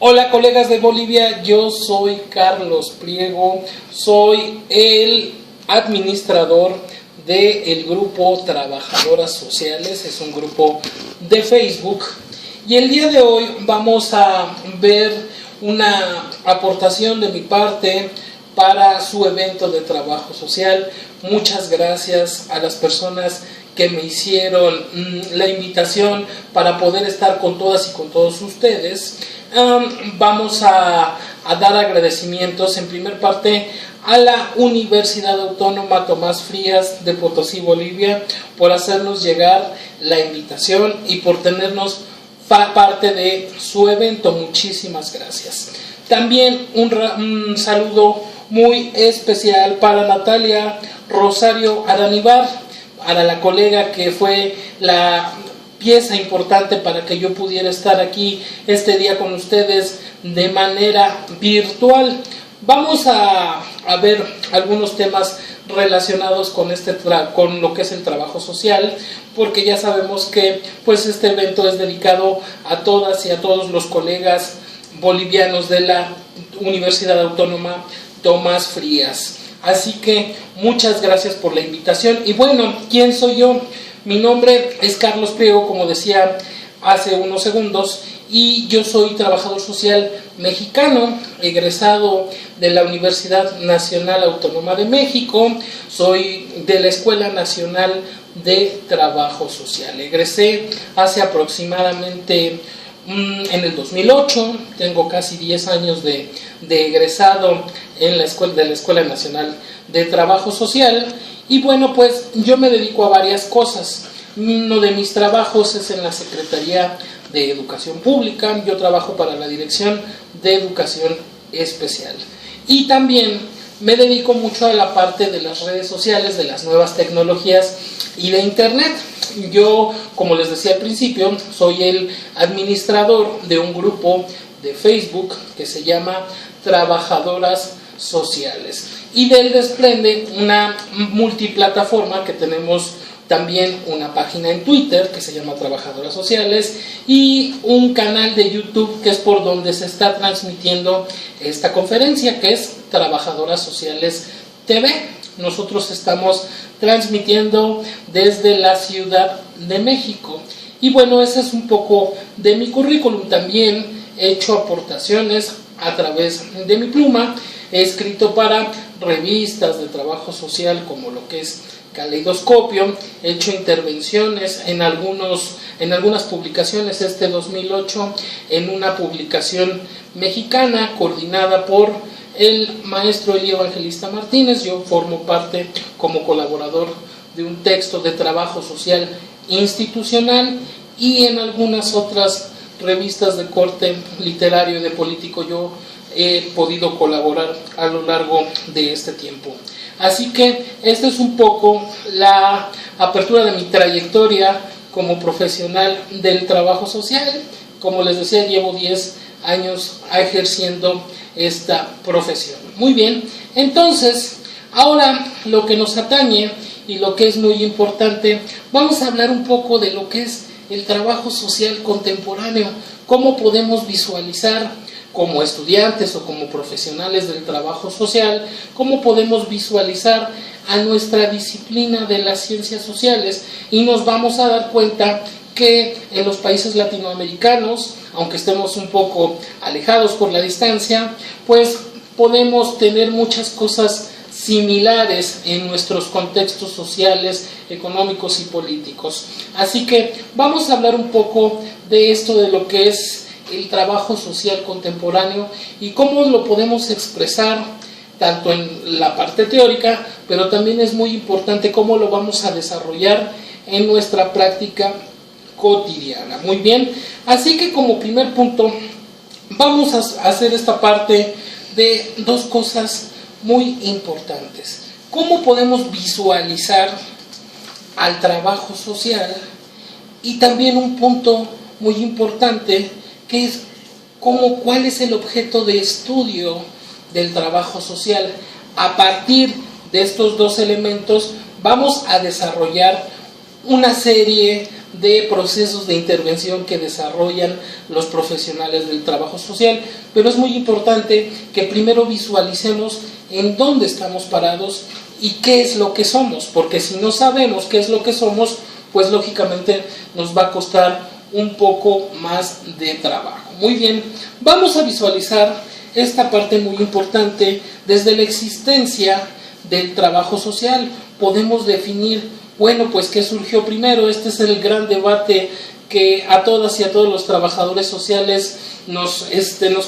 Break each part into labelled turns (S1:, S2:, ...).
S1: Hola colegas de Bolivia, yo soy Carlos Pliego, soy el administrador del grupo Trabajadoras Sociales, es un grupo de Facebook y el día de hoy vamos a ver una aportación de mi parte para su evento de trabajo social. Muchas gracias a las personas que me hicieron la invitación para poder estar con todas y con todos ustedes. Vamos a dar agradecimientos en primer parte a la Universidad Autónoma Tomás Frías de Potosí, Bolivia, por hacernos llegar la invitación y por tenernos parte de su evento. Muchísimas gracias. También un saludo muy especial para Natalia Rosario Aranibar, para la colega que fue la pieza importante para que yo pudiera estar aquí este día con ustedes de manera virtual. Vamos a ver algunos temas relacionados con lo que es el trabajo social, porque ya sabemos que pues este evento es dedicado a todas y a todos los colegas bolivianos de la Universidad Autónoma Tomás Frías. Así que muchas gracias por la invitación. Y bueno, ¿quién soy yo? Mi nombre es Carlos Pliego, como decía hace unos segundos, y yo soy trabajador social mexicano, egresado de la Universidad Nacional Autónoma de México. Soy de la Escuela Nacional de Trabajo Social. Egresé hace aproximadamente en el 2008, tengo casi 10 años de egresado de la Escuela Nacional de Trabajo Social. Y bueno, pues yo me dedico a varias cosas. Uno de mis trabajos es en la Secretaría de Educación Pública. Yo trabajo para la Dirección de Educación Especial. Y también me dedico mucho a la parte de las redes sociales, de las nuevas tecnologías y de Internet. Yo, como les decía al principio, soy el administrador de un grupo de Facebook que se llama Trabajadoras Sociales. Y de él desprende una multiplataforma que tenemos también una página en Twitter que se llama Trabajadoras Sociales y un canal de YouTube que es por donde se está transmitiendo esta conferencia, que es Trabajadoras Sociales TV. Nosotros estamos transmitiendo desde la Ciudad de México. Y bueno, ese es un poco de mi currículum. También he hecho aportaciones a través de mi pluma. He escrito para revistas de trabajo social como lo que es Caleidoscopio, he hecho intervenciones en algunas publicaciones. Este 2008 en una publicación mexicana coordinada por el maestro Eli Evangelista Martínez. Yo formo parte como colaborador de un texto de trabajo social institucional, y en algunas otras revistas de corte literario y de político yo he podido colaborar a lo largo de este tiempo. Así que esta es un poco la apertura de mi trayectoria como profesional del trabajo social. Como les decía, llevo 10 años ejerciendo esta profesión. Muy bien, entonces, ahora lo que nos atañe y lo que es muy importante, vamos a hablar un poco de lo que es el trabajo social contemporáneo, cómo podemos visualizar como estudiantes o como profesionales del trabajo social, cómo podemos visualizar a nuestra disciplina de las ciencias sociales, y nos vamos a dar cuenta que en los países latinoamericanos, aunque estemos un poco alejados por la distancia, pues podemos tener muchas cosas similares en nuestros contextos sociales, económicos y políticos. Así que vamos a hablar un poco de esto, de lo que es el trabajo social contemporáneo y cómo lo podemos expresar tanto en la parte teórica, pero también es muy importante cómo lo vamos a desarrollar en nuestra práctica cotidiana. Muy bien, así que como primer punto vamos a hacer esta parte de dos cosas muy importantes. ¿Cómo podemos visualizar al trabajo social? Y también un punto muy importante, que es cuál es el objeto de estudio del trabajo social. A partir de estos dos elementos vamos a desarrollar una serie de procesos de intervención que desarrollan los profesionales del trabajo social, pero es muy importante que primero visualicemos en dónde estamos parados y qué es lo que somos, porque si no sabemos qué es lo que somos, pues lógicamente nos va a costar un poco más de trabajo. Muy bien, vamos a visualizar esta parte muy importante. Desde la existencia del trabajo social podemos definir, bueno, pues qué surgió primero. Este es el gran debate que a todas y a todos los trabajadores sociales nos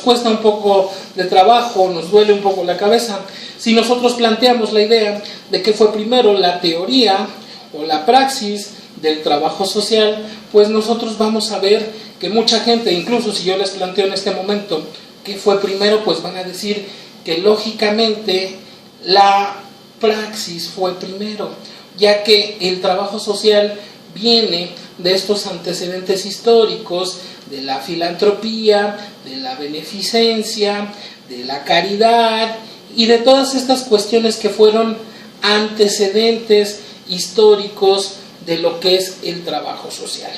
S1: cuesta un poco de trabajo, nos duele un poco la cabeza. Si nosotros planteamos la idea de qué fue primero, la teoría o la praxis del trabajo social, pues nosotros vamos a ver que mucha gente, incluso si yo les planteo en este momento qué fue primero, pues van a decir que lógicamente la praxis fue primero, ya que el trabajo social viene de estos antecedentes históricos, de la filantropía, de la beneficencia, de la caridad y de todas estas cuestiones que fueron antecedentes históricos de lo que es el trabajo social.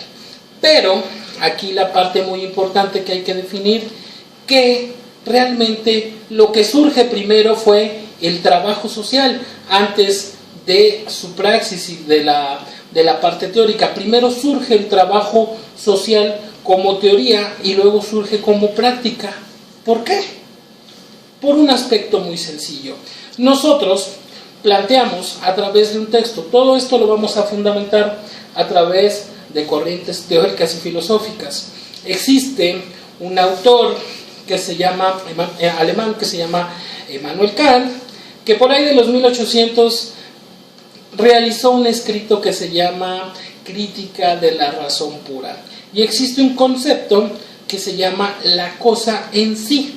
S1: Pero aquí la parte muy importante que hay que definir, que realmente lo que surge primero fue el trabajo social antes de su praxis y de la parte teórica. Primero surge el trabajo social como teoría y luego surge como práctica. ¿Por qué? Por un aspecto muy sencillo. Nosotros planteamos a través de un texto, todo esto lo vamos a fundamentar a través de corrientes teóricas y filosóficas. Existe un autor que se llama, alemán, que se llama Immanuel Kant, que por ahí de los 1800 realizó un escrito que se llama Crítica de la razón pura. Y existe un concepto que se llama la cosa en sí.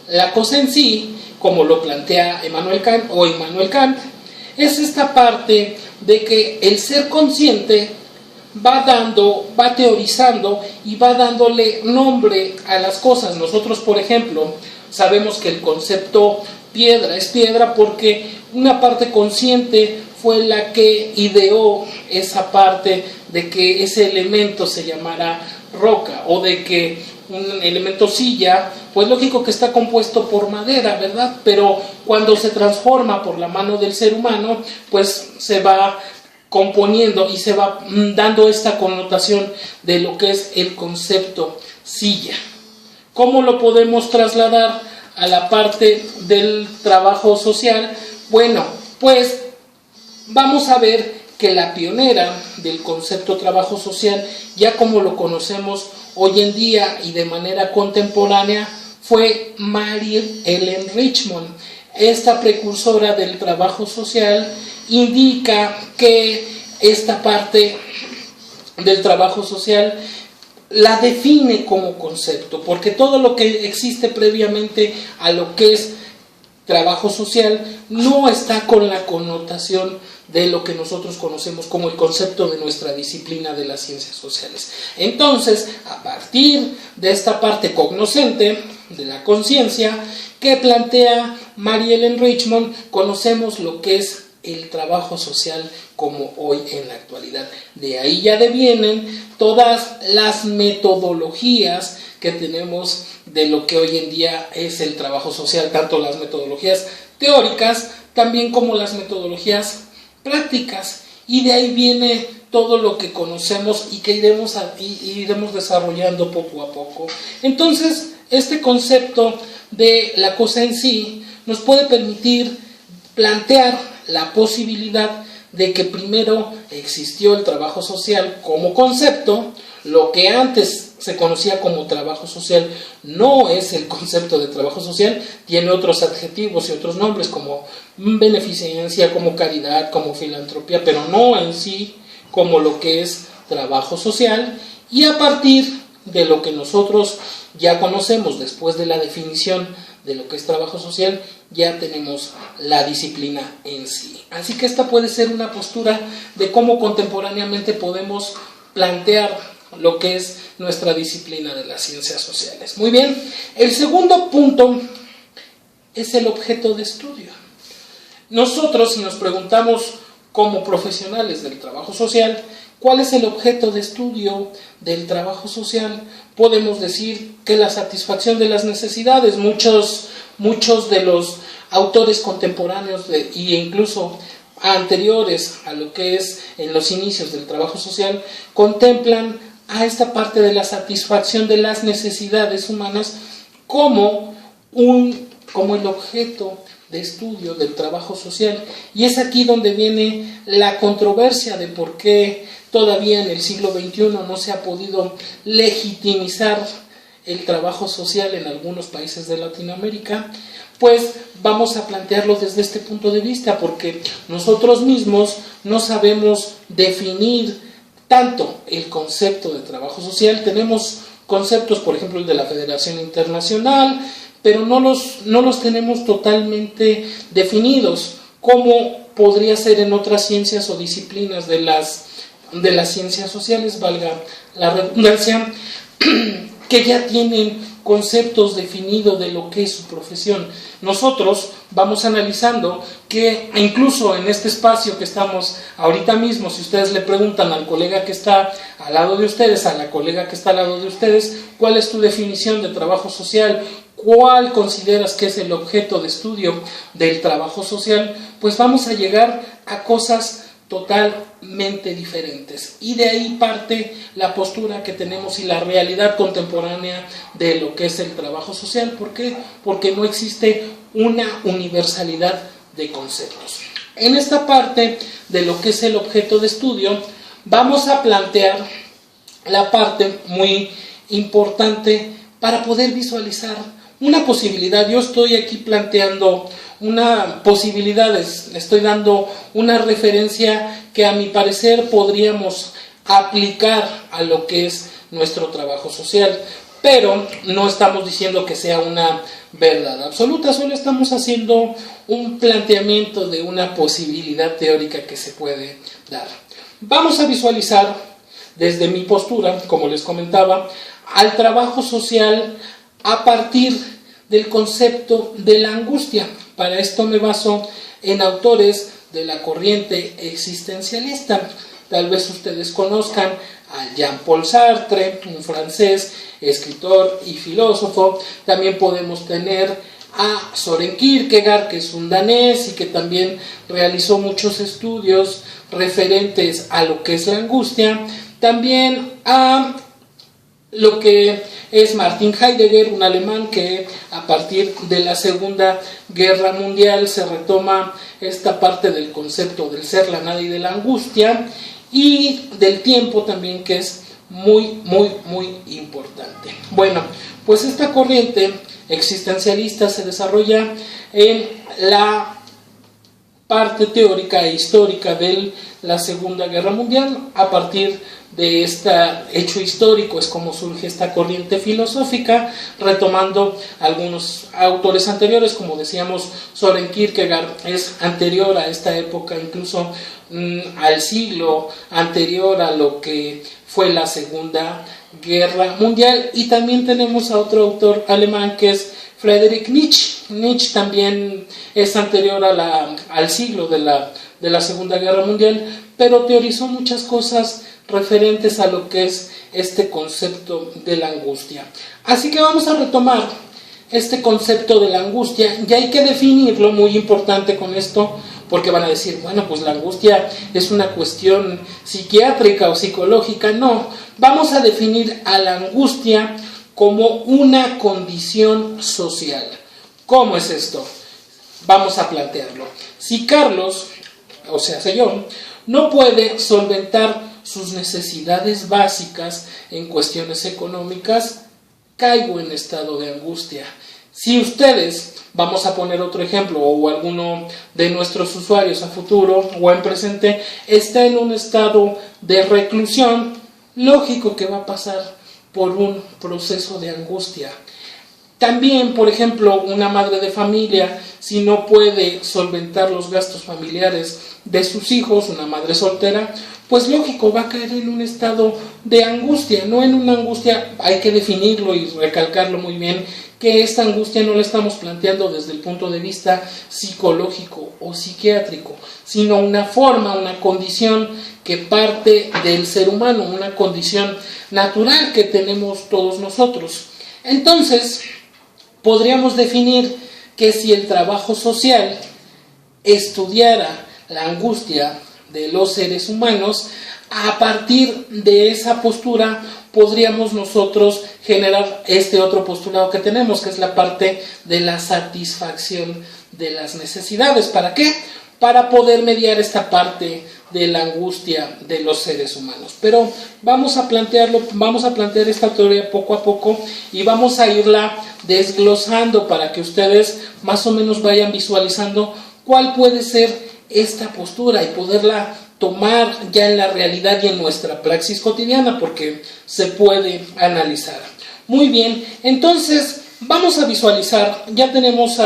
S1: La cosa en sí, como lo plantea Immanuel Kant, es esta parte de que el ser consciente va teorizando y va dándole nombre a las cosas. Nosotros, por ejemplo, sabemos que el concepto piedra es piedra porque una parte consciente fue la que ideó esa parte de que ese elemento se llamara roca, o de que un elemento silla, pues lógico que está compuesto por madera, ¿verdad? Pero cuando se transforma por la mano del ser humano, pues se va componiendo y se va dando esta connotación de lo que es el concepto silla. ¿Cómo lo podemos trasladar a la parte del trabajo social? Bueno, pues vamos a ver que la pionera del concepto trabajo social, ya como lo conocemos hoy en día y de manera contemporánea, fue Mary Ellen Richmond. Esta precursora del trabajo social indica que esta parte del trabajo social la define como concepto, porque todo lo que existe previamente a lo que es trabajo social no está con la connotación de lo que nosotros conocemos como el concepto de nuestra disciplina de las ciencias sociales. Entonces, a partir de esta parte cognoscente de la conciencia que plantea Mary Ellen Richmond, conocemos lo que es el trabajo social como hoy en la actualidad. De ahí ya devienen todas las metodologías que tenemos de lo que hoy en día es el trabajo social, tanto las metodologías teóricas también como las metodologías prácticas, y de ahí viene todo lo que conocemos y que iremos desarrollando poco a poco. Entonces, este concepto de la cosa en sí nos puede permitir plantear la posibilidad de que primero existió el trabajo social como concepto. Lo que antes se conocía como trabajo social no es el concepto de trabajo social, tiene otros adjetivos y otros nombres como beneficencia, como caridad, como filantropía, pero no en sí como lo que es trabajo social. Y a partir de lo que nosotros ya conocemos después de la definición de lo que es trabajo social, ya tenemos la disciplina en sí. Así que esta puede ser una postura de cómo contemporáneamente podemos plantear lo que es nuestra disciplina de las ciencias sociales. Muy bien, el segundo punto es el objeto de estudio. Nosotros, si nos preguntamos como profesionales del trabajo social, ¿Cuál es el objeto de estudio del trabajo social? Podemos decir que la satisfacción de las necesidades. Muchos de los autores contemporáneos e incluso anteriores a lo que es en los inicios del trabajo social contemplan a esta parte de la satisfacción de las necesidades humanas como el objeto de estudio del trabajo social. Y es aquí donde viene la controversia de por qué todavía en el siglo XXI no se ha podido legitimizar el trabajo social en algunos países de Latinoamérica. Pues vamos a plantearlo desde este punto de vista, porque nosotros mismos no sabemos definir tanto el concepto de trabajo social. Tenemos conceptos, por ejemplo, el de la Federación Internacional, pero no los tenemos totalmente definidos, como podría ser en otras ciencias o disciplinas de las ciencias sociales, valga la redundancia, que ya tienen conceptos definidos de lo que es su profesión. Nosotros vamos analizando que incluso en este espacio que estamos ahorita mismo, si ustedes le preguntan al colega que está al lado de ustedes, a la colega que está al lado de ustedes, ¿cuál es tu definición de trabajo social? ¿Cuál consideras que es el objeto de estudio del trabajo social? Pues vamos a llegar a cosas totalmente diferentes, y de ahí parte la postura que tenemos y la realidad contemporánea de lo que es el trabajo social. ¿Por qué? Porque no existe una universalidad de conceptos. En esta parte de lo que es el objeto de estudio vamos a plantear la parte muy importante para poder visualizar una posibilidad. Yo estoy aquí planteando una posibilidad, estoy dando una referencia que a mi parecer podríamos aplicar a lo que es nuestro trabajo social, pero no estamos diciendo que sea una verdad absoluta, solo estamos haciendo un planteamiento de una posibilidad teórica que se puede dar. Vamos a visualizar desde mi postura, como les comentaba, al trabajo social a partir del concepto de la angustia. Para esto me baso en autores de la corriente existencialista. Tal vez ustedes conozcan a Jean-Paul Sartre, un francés, escritor y filósofo. También podemos tener a Søren Kierkegaard, que es un danés y que también realizó muchos estudios referentes a lo que es la angustia. También a lo que es Martin Heidegger, un alemán que a partir de la Segunda Guerra Mundial se retoma esta parte del concepto del ser, la nada y de la angustia, y del tiempo también, que es muy importante. Bueno, pues esta corriente existencialista se desarrolla en la parte teórica e histórica de la Segunda Guerra Mundial. A partir de este hecho histórico es como surge esta corriente filosófica, retomando algunos autores anteriores. Como decíamos, Søren Kierkegaard es anterior a esta época, incluso al siglo anterior a lo que fue la Segunda Guerra Mundial. Y también tenemos a otro autor alemán que es Friedrich Nietzsche. Nietzsche también es anterior al siglo de la Segunda Guerra Mundial, pero teorizó muchas cosas referentes a lo que es este concepto de la angustia. Así que vamos a retomar este concepto de la angustia, y hay que definirlo, muy importante con esto, porque van a decir, bueno, pues la angustia es una cuestión psiquiátrica o psicológica. No, vamos a definir a la angustia como una condición social. ¿Cómo es esto? Vamos a plantearlo. Si Carlos, o sea, yo, no puede solventar sus necesidades básicas en cuestiones económicas, caigo en estado de angustia. Si ustedes, vamos a poner otro ejemplo, o alguno de nuestros usuarios a futuro o en presente, está en un estado de reclusión, lógico que va a pasar por un proceso de angustia. También, por ejemplo, una madre de familia, si no puede solventar los gastos familiares de sus hijos, una madre soltera, pues lógico, va a caer en un estado de angustia, no en una angustia, hay que definirlo y recalcarlo muy bien, que esta angustia no la estamos planteando desde el punto de vista psicológico o psiquiátrico, sino una forma, una condición que parte del ser humano, una condición natural que tenemos todos nosotros. Entonces, podríamos definir que si el trabajo social estudiara la angustia de los seres humanos, a partir de esa postura podríamos nosotros generar este otro postulado que tenemos, que es la parte de la satisfacción de las necesidades. ¿Para qué? Para poder mediar esta parte de la angustia de los seres humanos. Pero vamos a plantear esta teoría poco a poco y vamos a irla desglosando para que ustedes más o menos vayan visualizando cuál puede ser esta postura y poderla tomar ya en la realidad y en nuestra praxis cotidiana, porque se puede analizar. Muy bien, entonces vamos a visualizar, ya tenemos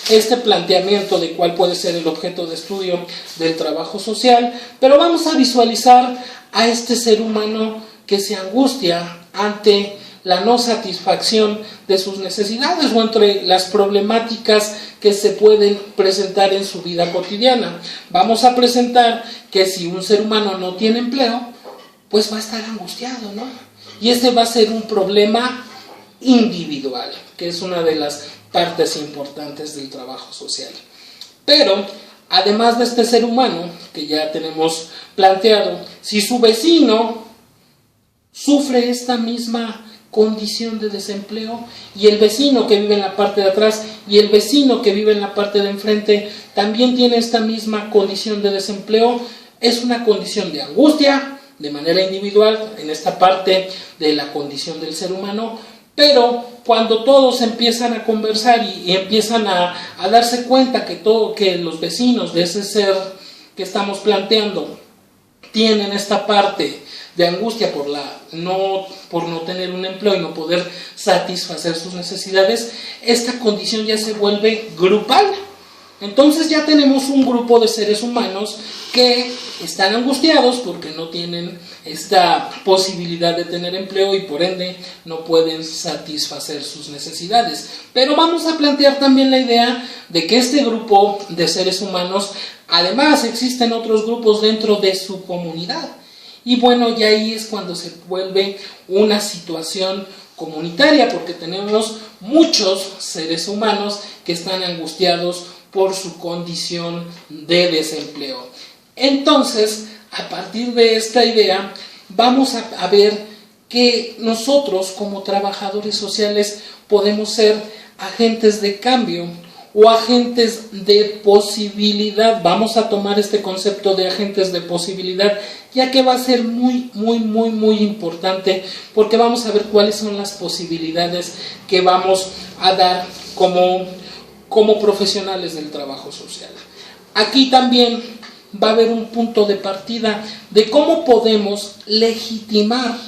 S1: este planteamiento de cuál puede ser el objeto de estudio del trabajo social, pero vamos a visualizar a este ser humano que se angustia ante la no satisfacción de sus necesidades o entre las problemáticas que se pueden presentar en su vida cotidiana. Vamos a presentar que si un ser humano no tiene empleo, pues va a estar angustiado, ¿no? Y este va a ser un problema individual, que es una de las partes importantes del trabajo social. Pero, además de este ser humano, que ya tenemos planteado, si su vecino sufre esta misma condición de desempleo y el vecino que vive en la parte de atrás y el vecino que vive en la parte de enfrente también tiene esta misma condición de desempleo, es una condición de angustia de manera individual en esta parte de la condición del ser humano, pero cuando todos empiezan a conversar y empiezan a darse cuenta que los vecinos de ese ser que estamos planteando tienen esta parte de angustia por no tener un empleo y no poder satisfacer sus necesidades, esta condición ya se vuelve grupal. Entonces ya tenemos un grupo de seres humanos que están angustiados porque no tienen esta posibilidad de tener empleo y por ende no pueden satisfacer sus necesidades. Pero vamos a plantear también la idea de que este grupo de seres humanos, además existen otros grupos dentro de su comunidad. Y bueno, ya ahí es cuando se vuelve una situación comunitaria, porque tenemos muchos seres humanos que están angustiados por su condición de desempleo. Entonces, a partir de esta idea, vamos a ver que nosotros como trabajadores sociales podemos ser agentes de cambio o agentes de posibilidad. Vamos a tomar este concepto de agentes de posibilidad, ya que va a ser muy importante, porque vamos a ver cuáles son las posibilidades que vamos a dar como profesionales del trabajo social. Aquí también va a haber un punto de partida de cómo podemos legitimar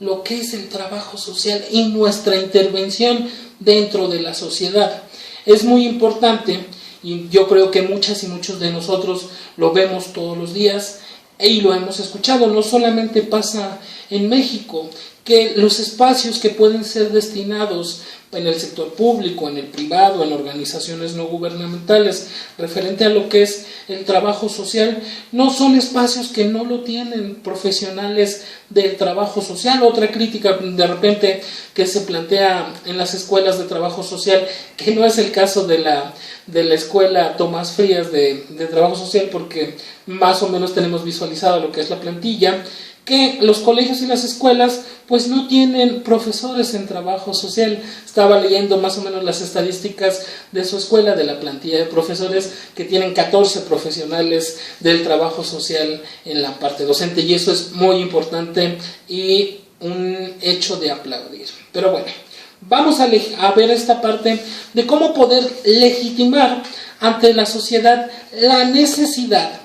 S1: lo que es el trabajo social y nuestra intervención dentro de la sociedad. Es muy importante, y yo creo que muchas y muchos de nosotros lo vemos todos los días y lo hemos escuchado. No solamente pasa en México, que los espacios que pueden ser destinados en el sector público, en el privado, en organizaciones no gubernamentales, referente a lo que es el trabajo social, no son espacios que no lo tienen profesionales del trabajo social. Otra crítica de repente que se plantea en las escuelas de trabajo social, que no es el caso de la escuela Tomás Frías de trabajo social, porque más o menos tenemos visualizado lo que es la plantilla, que los colegios y las escuelas pues no tienen profesores en trabajo social. Estaba leyendo más o menos las estadísticas de su escuela, de la plantilla de profesores, que tienen 14 profesionales del trabajo social en la parte docente, y eso es muy importante y un hecho de aplaudir. Pero bueno, vamos a ver esta parte de cómo poder legitimar ante la sociedad la necesidad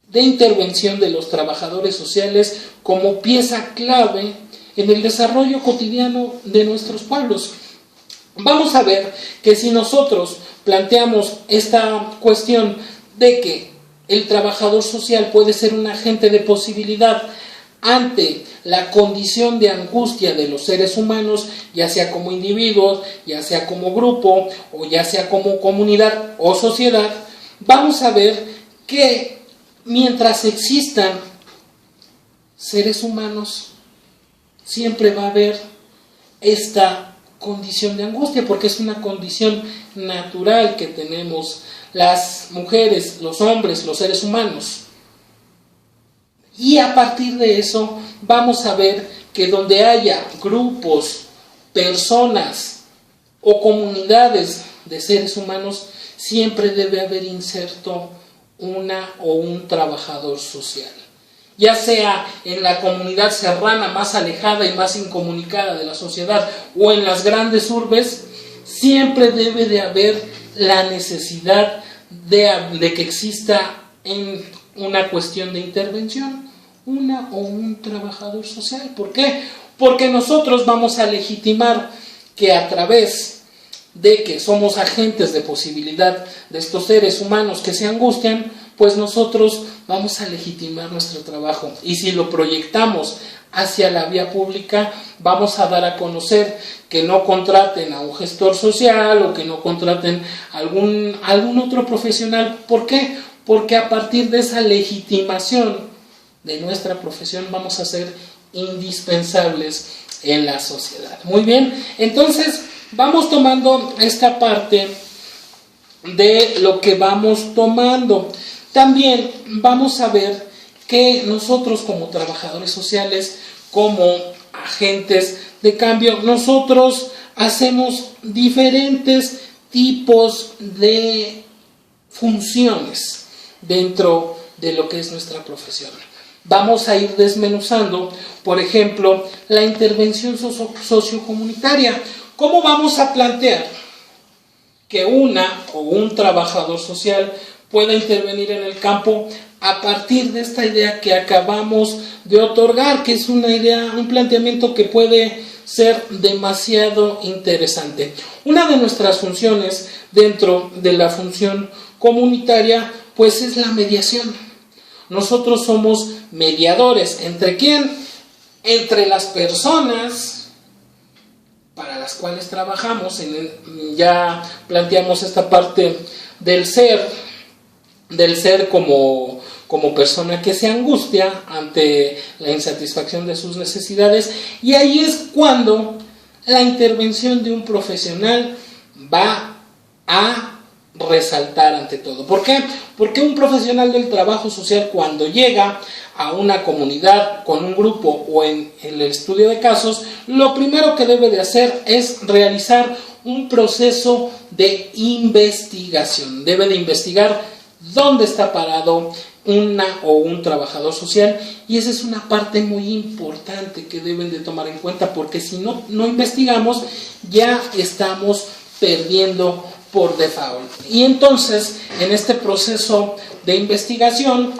S1: de intervención de los trabajadores sociales como pieza clave en el desarrollo cotidiano de nuestros pueblos. Vamos a ver que si nosotros planteamos esta cuestión de que el trabajador social puede ser un agente de posibilidad ante la condición de angustia de los seres humanos, ya sea como individuos, ya sea como grupo, o ya sea como comunidad o sociedad, vamos a ver que mientras existan seres humanos, siempre va a haber esta condición de angustia, porque es una condición natural que tenemos las mujeres, los hombres, los seres humanos. Y a partir de eso vamos a ver que donde haya grupos, personas o comunidades de seres humanos, siempre debe haber inserto una o un trabajador social. Ya sea en la comunidad serrana más alejada y más incomunicada de la sociedad o en las grandes urbes, siempre debe de haber la necesidad de que exista en una cuestión de intervención una o un trabajador social. ¿Por qué? Porque nosotros vamos a legitimar que a través de que somos agentes de posibilidad de estos seres humanos que se angustian, pues nosotros vamos a legitimar nuestro trabajo. Y si lo proyectamos hacia la vía pública, vamos a dar a conocer que no contraten a un gestor social o que no contraten a algún otro profesional. ¿Por qué? Porque a partir de esa legitimación de nuestra profesión vamos a ser indispensables en la sociedad. Muy bien, entonces vamos tomando esta parte de lo que vamos tomando. También vamos a ver que nosotros como trabajadores sociales, como agentes de cambio, nosotros hacemos diferentes tipos de funciones dentro de lo que es nuestra profesión. Vamos a ir desmenuzando, por ejemplo, la intervención sociocomunitaria. ¿Cómo vamos a plantear que una o un trabajador social pueda intervenir en el campo a partir de esta idea que acabamos de otorgar, que es una idea, un planteamiento que puede ser demasiado interesante? Una de nuestras funciones dentro de la función comunitaria, pues es la mediación. Nosotros somos mediadores. ¿Entre quién? Entre las personas para las cuales trabajamos. Ya planteamos esta parte del ser como persona que se angustia ante la insatisfacción de sus necesidades, y ahí es cuando la intervención de un profesional va a resaltar ante todo. ¿Por qué? Porque un profesional del trabajo social, cuando llega a una comunidad con un grupo o en el estudio de casos, lo primero que debe de hacer es realizar un proceso de investigación. Debe de investigar dónde está parado una o un trabajador social, y esa es una parte muy importante que deben de tomar en cuenta, porque si no investigamos, ya estamos perdiendo por default. Y entonces, en este proceso de investigación,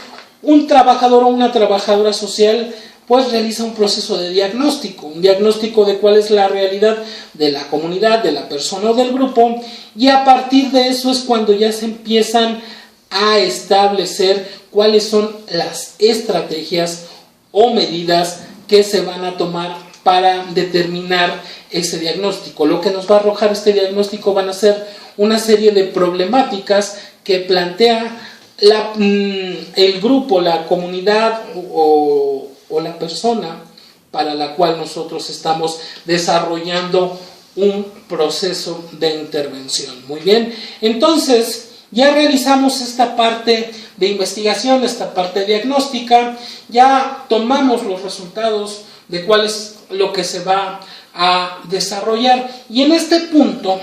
S1: un trabajador o una trabajadora social pues realiza un proceso de diagnóstico, un diagnóstico de cuál es la realidad de la comunidad, de la persona o del grupo, y a partir de eso es cuando ya se empiezan a establecer cuáles son las estrategias o medidas que se van a tomar para determinar ese diagnóstico. Lo que nos va a arrojar este diagnóstico van a ser una serie de problemáticas que plantea el grupo, la comunidad o la persona para la cual nosotros estamos desarrollando un proceso de intervención. Muy bien, entonces ya realizamos esta parte de investigación, esta parte diagnóstica, ya tomamos los resultados de cuál es lo que se va a desarrollar, y en este punto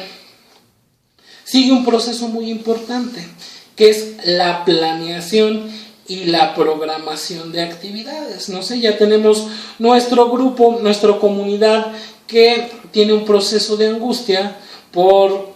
S1: sigue un proceso muy importante, que es la planeación y la programación de actividades. No sé, ya tenemos nuestro grupo, nuestra comunidad que tiene un proceso de angustia por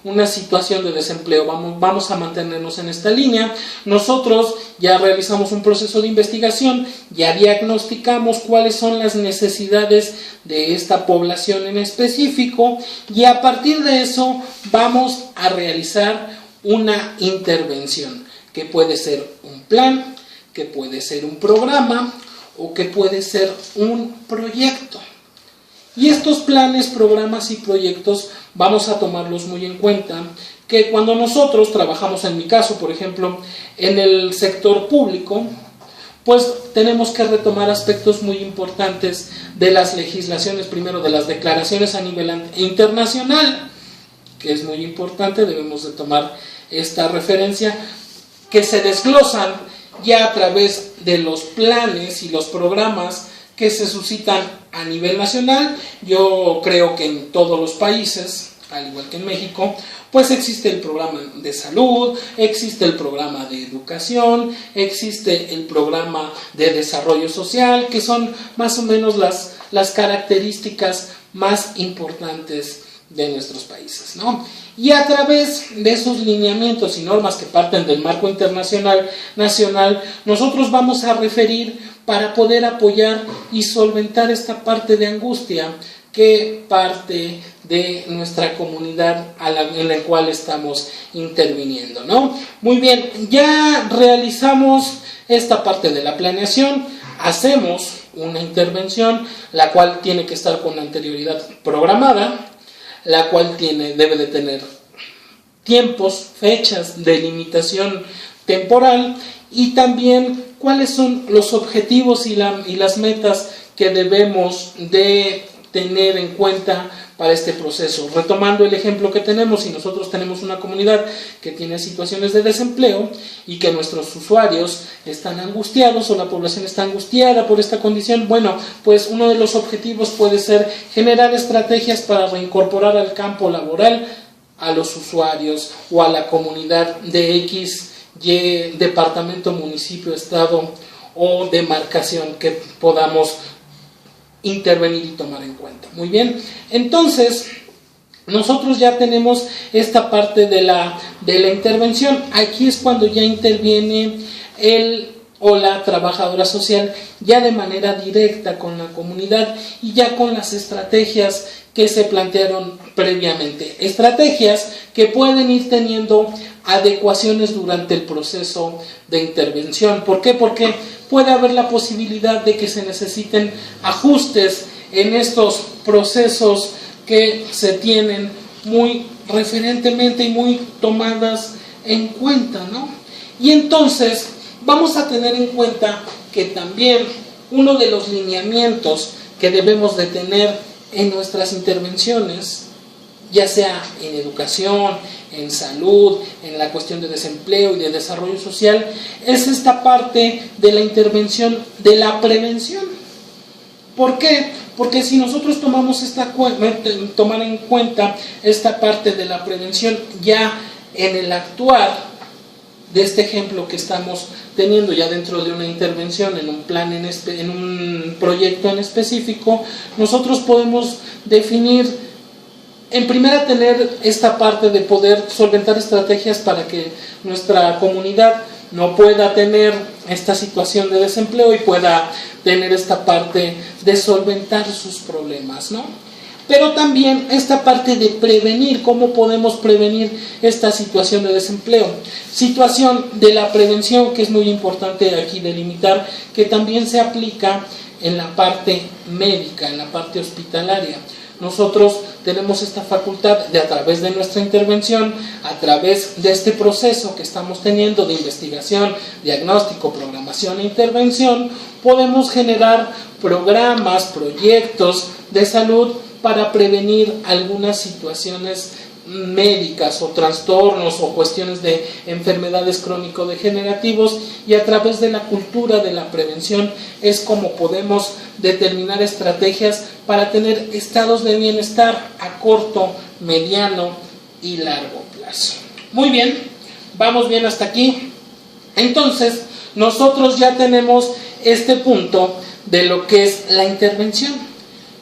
S1: una situación de desempleo. Vamos a mantenernos en esta línea. Nosotros ya realizamos un proceso de investigación, ya diagnosticamos cuáles son las necesidades de esta población en específico, y a partir de eso vamos a realizar una intervención, que puede ser un plan, que puede ser un programa o que puede ser un proyecto. Y estos planes, programas y proyectos vamos a tomarlos muy en cuenta, que cuando nosotros trabajamos, en mi caso, por ejemplo, en el sector público, pues tenemos que retomar aspectos muy importantes de las legislaciones, primero de las declaraciones a nivel internacional, que es muy importante, debemos de tomar esta referencia, que se desglosan ya a través de los planes y los programas que se suscitan a nivel nacional. Yo creo que en todos los países, al igual que en México, pues existe el programa de salud, existe el programa de educación, existe el programa de desarrollo social, que son más o menos las características más importantes de nuestros países, ¿no? Y a través de esos lineamientos y normas que parten del marco internacional, nacional, nosotros vamos a referir para poder apoyar y solventar esta parte de angustia que parte de nuestra comunidad en la cual estamos interviniendo, ¿no? Muy bien, ya realizamos esta parte de la planeación, hacemos una intervención, la cual tiene que estar con anterioridad programada, la cual debe de tener tiempos, fechas de limitación temporal y también cuáles son los objetivos y las metas que debemos de tener en cuenta para este proceso. Retomando el ejemplo que tenemos, si nosotros tenemos una comunidad que tiene situaciones de desempleo y que nuestros usuarios están angustiados o la población está angustiada por esta condición, bueno, pues uno de los objetivos puede ser generar estrategias para reincorporar al campo laboral a los usuarios o a la comunidad de X, Y, departamento, municipio, estado o demarcación que podamos intervenir y tomar en cuenta. Muy bien, entonces nosotros ya tenemos esta parte de la intervención. Aquí es cuando ya interviene el o la trabajadora social ya de manera directa con la comunidad y ya con las estrategias que se plantearon previamente. Estrategias que pueden ir teniendo adecuaciones durante el proceso de intervención. ¿Por qué? Porque puede haber la posibilidad de que se necesiten ajustes en estos procesos que se tienen muy referentemente y muy tomadas en cuenta, ¿no? Y entonces vamos a tener en cuenta que también uno de los lineamientos que debemos de tener en nuestras intervenciones, ya sea en educación, en salud, en la cuestión de desempleo y de desarrollo social, es esta parte de la intervención de la prevención. ¿Por qué? Porque si nosotros tomar en cuenta esta parte de la prevención ya en el actuar de este ejemplo que estamos teniendo ya dentro de una intervención, en un plan, en un proyecto en específico, nosotros podemos definir, en primera, tener esta parte de poder solventar estrategias para que nuestra comunidad no pueda tener esta situación de desempleo y pueda tener esta parte de solventar sus problemas, ¿no? Pero también esta parte de prevenir, cómo podemos prevenir esta situación de desempleo. Situación de la prevención, que es muy importante aquí delimitar, que también se aplica en la parte médica, en la parte hospitalaria. Nosotros tenemos esta facultad de, a través de nuestra intervención, a través de este proceso que estamos teniendo de investigación, diagnóstico, programación e intervención, podemos generar programas, proyectos de salud para prevenir algunas situaciones médicas o trastornos o cuestiones de enfermedades crónico-degenerativos, y a través de la cultura de la prevención es como podemos determinar estrategias para tener estados de bienestar a corto, mediano y largo plazo. Muy bien, vamos bien hasta aquí. Entonces, nosotros ya tenemos este punto de lo que es la intervención.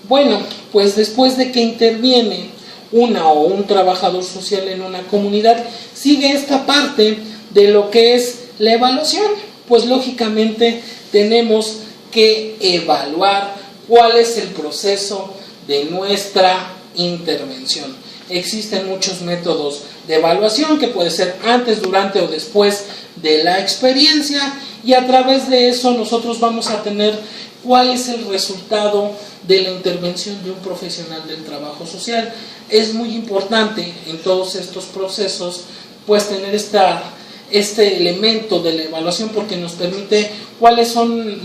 S1: Bueno, pues después de que interviene una o un trabajador social en una comunidad, sigue esta parte de lo que es la evaluación. Pues lógicamente tenemos que evaluar cuál es el proceso de nuestra intervención. existen muchos métodos de evaluación que puede ser antes, durante o después de la experiencia, y a través de eso nosotros vamos a tener cuál es el resultado de la intervención de un profesional del trabajo social. Es muy importante en todos estos procesos pues tener este elemento de la evaluación, porque nos permite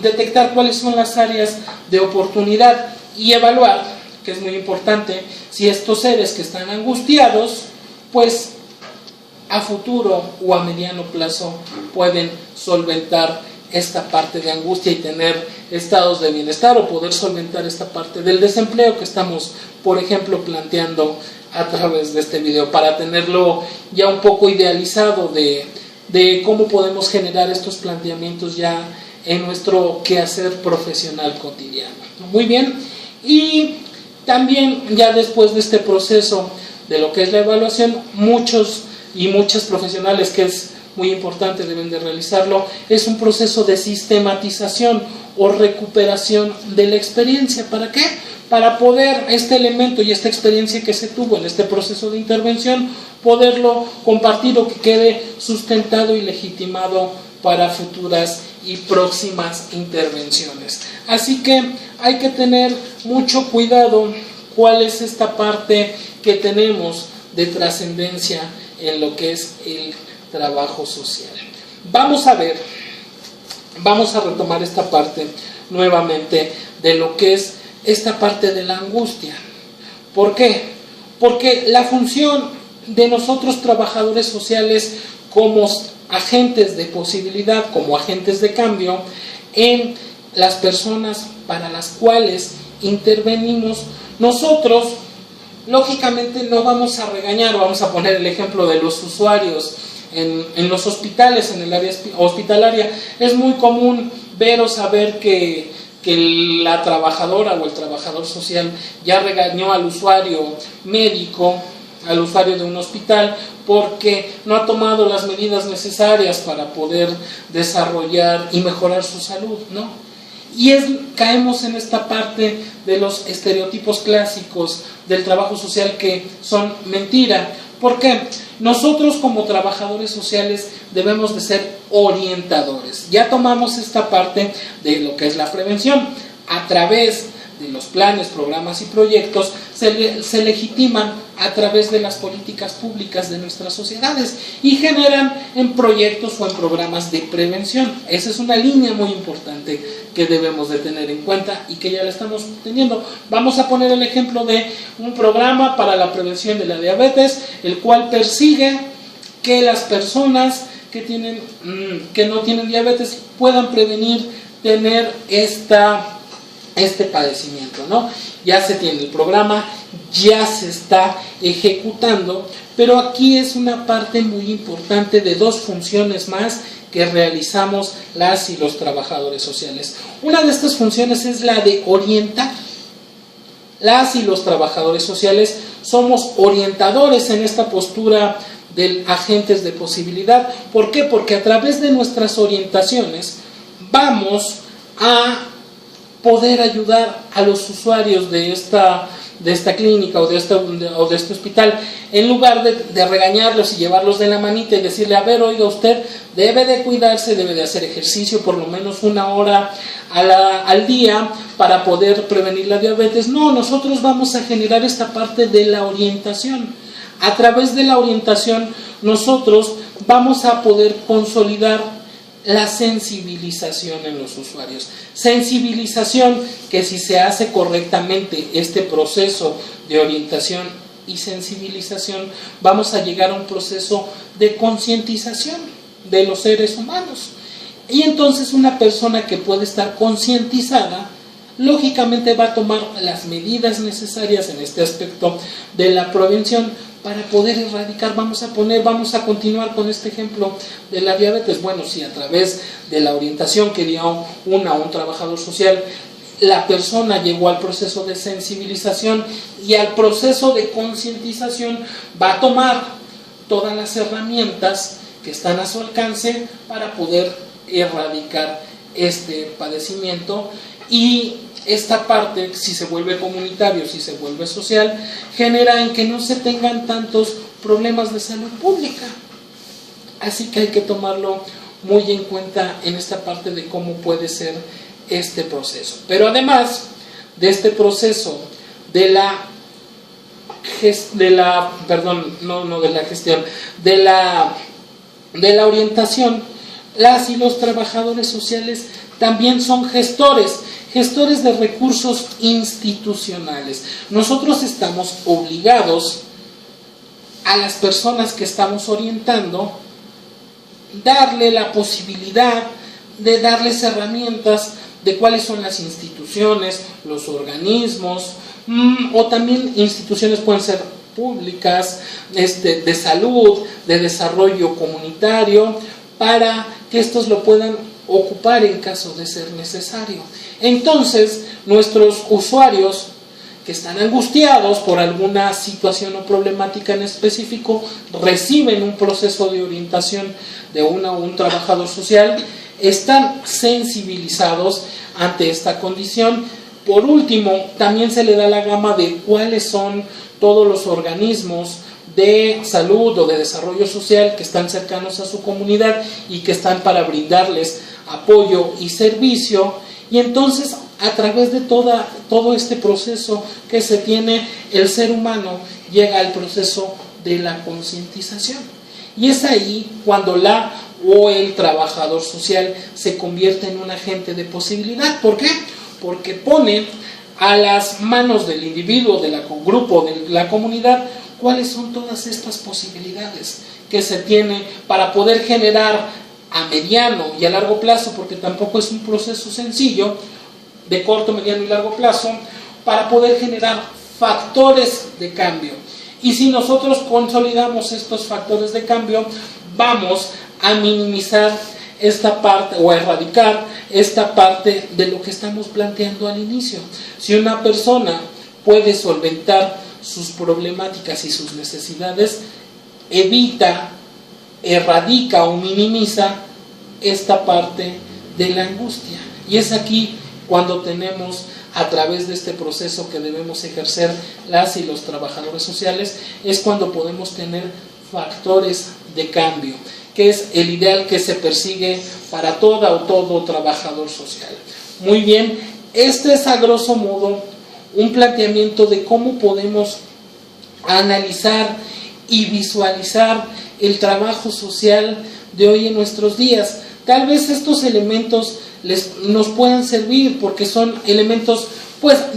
S1: detectar cuáles son las áreas de oportunidad y evaluar, que es muy importante, si estos seres que están angustiados pues a futuro o a mediano plazo pueden solventar esta parte de angustia y tener estados de bienestar, o poder solventar esta parte del desempleo que estamos, por ejemplo, planteando a través de este video, para tenerlo ya un poco idealizado de cómo podemos generar estos planteamientos ya en nuestro quehacer profesional cotidiano. Muy bien, y también ya después de este proceso de lo que es la evaluación, muchos y muchas profesionales, que es muy importante, deben de realizarlo, es un proceso de sistematización o recuperación de la experiencia. ¿Para qué? Para poder este elemento y esta experiencia que se tuvo en este proceso de intervención, poderlo compartir o que quede sustentado y legitimado para futuras y próximas intervenciones. Así que hay que tener mucho cuidado cuál es esta parte que tenemos de trascendencia en lo que es el trabajo social. Vamos a retomar esta parte nuevamente de lo que es esta parte de la angustia. ¿Por qué? Porque la función de nosotros trabajadores sociales como agentes de posibilidad, como agentes de cambio en las personas para las cuales intervenimos, nosotros lógicamente no vamos a regañar. Vamos a poner el ejemplo de los usuarios en los hospitales, en el área hospitalaria. Es muy común ver o saber que la trabajadora o el trabajador social ya regañó al usuario médico, al usuario de un hospital, porque no ha tomado las medidas necesarias para poder desarrollar y mejorar su salud, ¿no? Y caemos en esta parte de los estereotipos clásicos del trabajo social que son mentira. ¿Por qué? Nosotros como trabajadores sociales debemos de ser orientadores. Ya tomamos esta parte de lo que es la prevención. A través de los planes, programas y proyectos se legitiman a través de las políticas públicas de nuestras sociedades y generan en proyectos o en programas de prevención. Esa es una línea muy importante que debemos de tener en cuenta y que ya la estamos teniendo. Vamos a poner el ejemplo de un programa para la prevención de la diabetes, el cual persigue que las personas que no tienen diabetes puedan prevenir tener este padecimiento, ¿no? Ya se tiene el programa, ya se está ejecutando, pero aquí es una parte muy importante de dos funciones más que realizamos las y los trabajadores sociales. Una de estas funciones es la de orientar. Las y los trabajadores sociales somos orientadores en esta postura de agentes de posibilidad. ¿Por qué? Porque a través de nuestras orientaciones vamos a poder ayudar a los usuarios de esta clínica o de este hospital, en lugar de regañarlos y llevarlos de la manita y decirle, a ver, oiga, usted debe de cuidarse, debe de hacer ejercicio por lo menos 1 hora al día para poder prevenir la diabetes. No, nosotros vamos a generar esta parte de la orientación. A través de la orientación nosotros vamos a poder consolidar la sensibilización en los usuarios. Sensibilización que, si se hace correctamente este proceso de orientación y sensibilización, vamos a llegar a un proceso de concientización de los seres humanos. Y entonces una persona que puede estar concientizada, lógicamente va a tomar las medidas necesarias en este aspecto de la prevención para poder erradicar. Vamos a continuar con este ejemplo de la diabetes. Bueno, si a través de la orientación que dio un trabajador social, la persona llegó al proceso de sensibilización y al proceso de concientización, va a tomar todas las herramientas que están a su alcance para poder erradicar este padecimiento y esta parte, si se vuelve comunitario, si se vuelve social, genera en que no se tengan tantos problemas de salud pública. Así que hay que tomarlo muy en cuenta en esta parte de cómo puede ser este proceso. Pero además de este proceso de la orientación, las y los trabajadores sociales también son gestores de recursos institucionales. Nosotros estamos obligados a las personas que estamos orientando darle la posibilidad de darles herramientas de cuáles son las instituciones, los organismos, o también instituciones pueden ser públicas, de salud, de desarrollo comunitario, para que estos lo puedan ocupar en caso de ser necesario. Entonces, nuestros usuarios que están angustiados por alguna situación o problemática en específico, reciben un proceso de orientación de un trabajador social, están sensibilizados ante esta condición. Por último, también se le da la gama de cuáles son todos los organismos de salud o de desarrollo social que están cercanos a su comunidad y que están para brindarles apoyo y servicio. Y entonces, a través de todo este proceso que se tiene, el ser humano llega al proceso de la concientización. Y es ahí cuando el trabajador social se convierte en un agente de posibilidad. ¿Por qué? Porque pone a las manos del individuo, del grupo, de la comunidad, cuáles son todas estas posibilidades que se tiene para poder generar a mediano y a largo plazo, porque tampoco es un proceso sencillo, de corto, mediano y largo plazo, para poder generar factores de cambio. Y si nosotros consolidamos estos factores de cambio, vamos a minimizar esta parte o a erradicar esta parte de lo que estamos planteando al inicio. Si una persona puede solventar sus problemáticas y sus necesidades, evita, erradica o minimiza esta parte de la angustia. Y es aquí cuando tenemos, a través de este proceso que debemos ejercer las y los trabajadores sociales, es cuando podemos tener factores de cambio, que es el ideal que se persigue para toda o todo trabajador social. Muy bien, este es a grosso modo un planteamiento de cómo podemos analizar y visualizar el trabajo social de hoy en nuestros días. Tal vez estos elementos nos puedan servir porque son elementos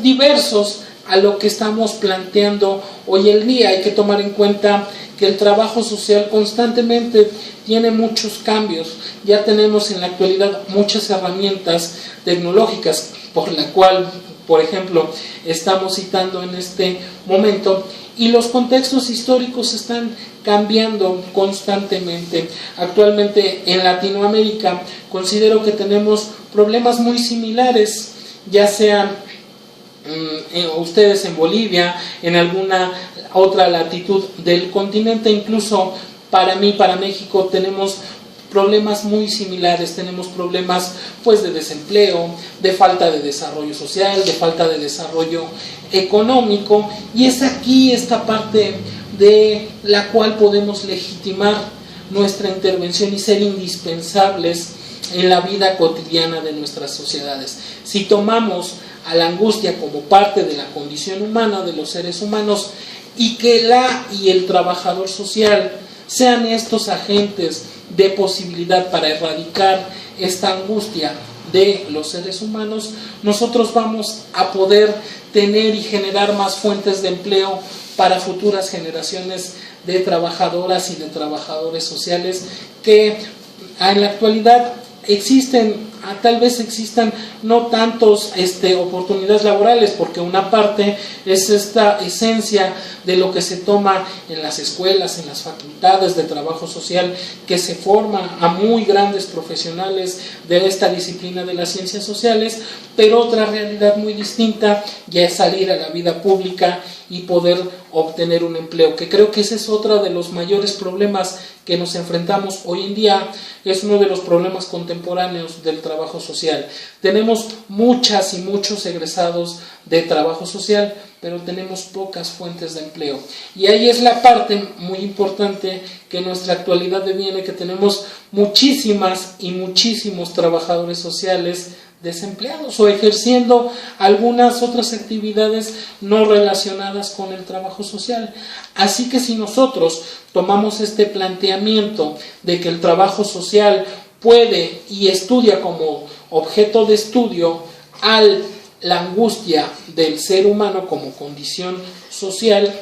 S1: diversos a lo que estamos planteando hoy en día. Hay que tomar en cuenta que el trabajo social constantemente tiene muchos cambios. Ya tenemos en la actualidad muchas herramientas tecnológicas por la cual, por ejemplo, estamos citando en este momento, y los contextos históricos están cambiando constantemente. Actualmente en Latinoamérica considero que tenemos problemas muy similares, ya sean ustedes en Bolivia, en alguna otra latitud del continente, incluso para México, tenemos problemas muy similares. Tenemos problemas de desempleo, de falta de desarrollo social, de falta de desarrollo económico, y es aquí esta parte de la cual podemos legitimar nuestra intervención y ser indispensables en la vida cotidiana de nuestras sociedades. Si tomamos a la angustia como parte de la condición humana, de los seres humanos, y que el trabajador social sean estos agentes de posibilidad para erradicar esta angustia de los seres humanos, nosotros vamos a poder tener y generar más fuentes de empleo para futuras generaciones de trabajadoras y de trabajadores sociales que en la actualidad tal vez existan no tantos oportunidades laborales, porque una parte es esta esencia de lo que se toma en las escuelas, en las facultades de trabajo social, que se forma a muy grandes profesionales de esta disciplina de las ciencias sociales, pero otra realidad muy distinta ya es salir a la vida pública y poder obtener un empleo, que creo que ese es otro de los mayores problemas que nos enfrentamos hoy en día. Es uno de los problemas contemporáneos del trabajo social. Tenemos tenemos muchas y muchos egresados de trabajo social, pero tenemos pocas fuentes de empleo. Y ahí es la parte muy importante que en nuestra actualidad deviene, que tenemos muchísimas y muchísimos trabajadores sociales desempleados o ejerciendo algunas otras actividades no relacionadas con el trabajo social. Así que si nosotros tomamos este planteamiento de que el trabajo social puede y estudia como objeto de estudio la angustia del ser humano como condición social,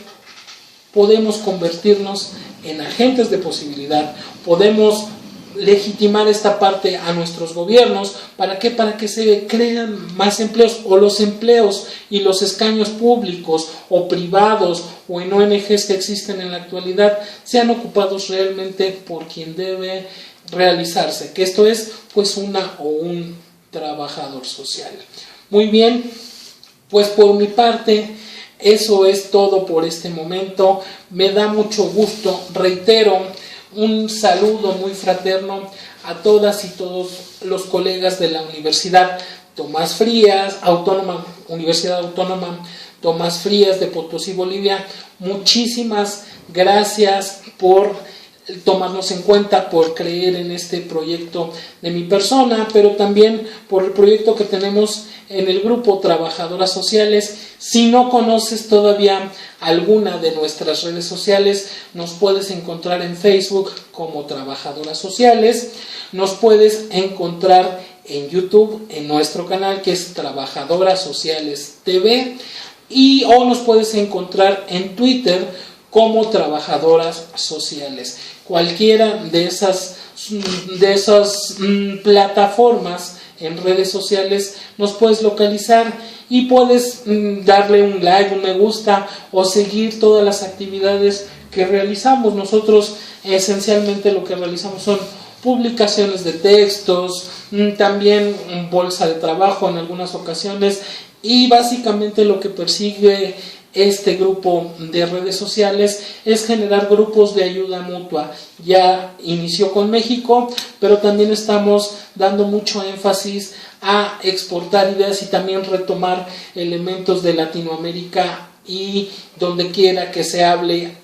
S1: podemos convertirnos en agentes de posibilidad, podemos legitimar esta parte a nuestros gobiernos. ¿Para qué? Para que se crean más empleos, o los empleos y los escaños públicos o privados o en ONGs que existen en la actualidad sean ocupados realmente por quien debe realizarse, que esto es pues una o un trabajador social. Muy bien, pues por mi parte eso es todo por este momento. Me da mucho gusto, reitero, un saludo muy fraterno a todas y todos los colegas de la Universidad Tomás Frías, Universidad Autónoma Tomás Frías de Potosí, Bolivia. Muchísimas gracias por tomarnos en cuenta, por creer en este proyecto de mi persona, pero también por el proyecto que tenemos en el grupo Trabajadoras Sociales. Si no conoces todavía alguna de nuestras redes sociales, nos puedes encontrar en Facebook como Trabajadoras Sociales, nos puedes encontrar en YouTube, en nuestro canal que es Trabajadoras Sociales TV, o nos puedes encontrar en Twitter como Trabajadoras Sociales. Cualquiera de esas plataformas en redes sociales nos puedes localizar y puedes darle un like, un me gusta o seguir todas las actividades que realizamos. Nosotros esencialmente lo que realizamos son publicaciones de textos, también bolsa de trabajo en algunas ocasiones, y básicamente lo que persigue este grupo de redes sociales es generar grupos de ayuda mutua. Ya inició con México, pero también estamos dando mucho énfasis a exportar ideas y también retomar elementos de Latinoamérica y donde quiera que se hable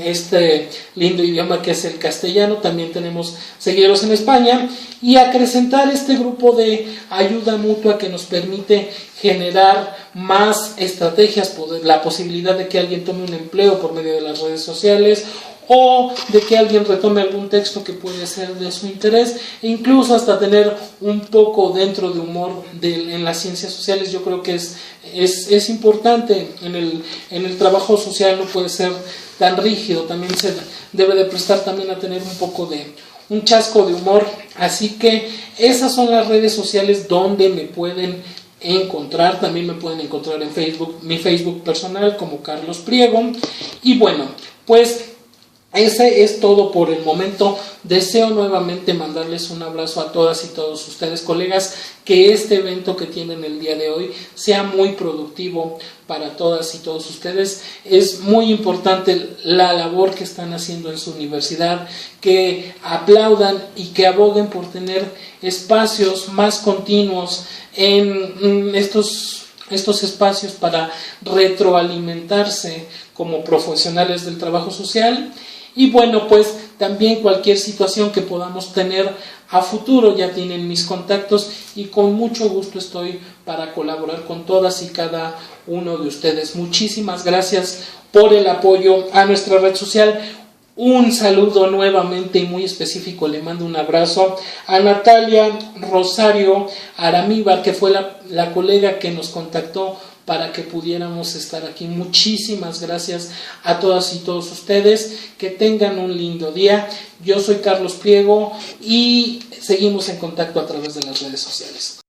S1: este lindo idioma que es el castellano. También tenemos seguidores en España, y acrecentar este grupo de ayuda mutua que nos permite generar más estrategias, la posibilidad de que alguien tome un empleo por medio de las redes sociales, o de que alguien retome algún texto que puede ser de su interés, e incluso hasta tener un poco dentro de humor en las ciencias sociales. Yo creo que es importante en el trabajo social, no puede ser tan rígido, también se debe de prestar también a tener un poco de un chasco de humor. Así que esas son las redes sociales donde me pueden encontrar. También me pueden encontrar en Facebook, mi Facebook personal como Carlos Priego. Y bueno, pues ese es todo por el momento. Deseo nuevamente mandarles un abrazo a todas y todos ustedes, colegas, que este evento que tienen el día de hoy sea muy productivo para todas y todos ustedes. Es muy importante la labor que están haciendo en su universidad, que aplaudan y que aboguen por tener espacios más continuos en estos espacios para retroalimentarse como profesionales del trabajo social. Y bueno, pues también cualquier situación que podamos tener a futuro, ya tienen mis contactos, y con mucho gusto estoy para colaborar con todas y cada uno de ustedes. Muchísimas gracias por el apoyo a nuestra red social. Un saludo nuevamente y muy específico, le mando un abrazo a Natalia Rosario Aramíbar, que fue la colega que nos contactó para que pudiéramos estar aquí. Muchísimas gracias a todas y todos ustedes, que tengan un lindo día. Yo soy Carlos Priego y seguimos en contacto a través de las redes sociales.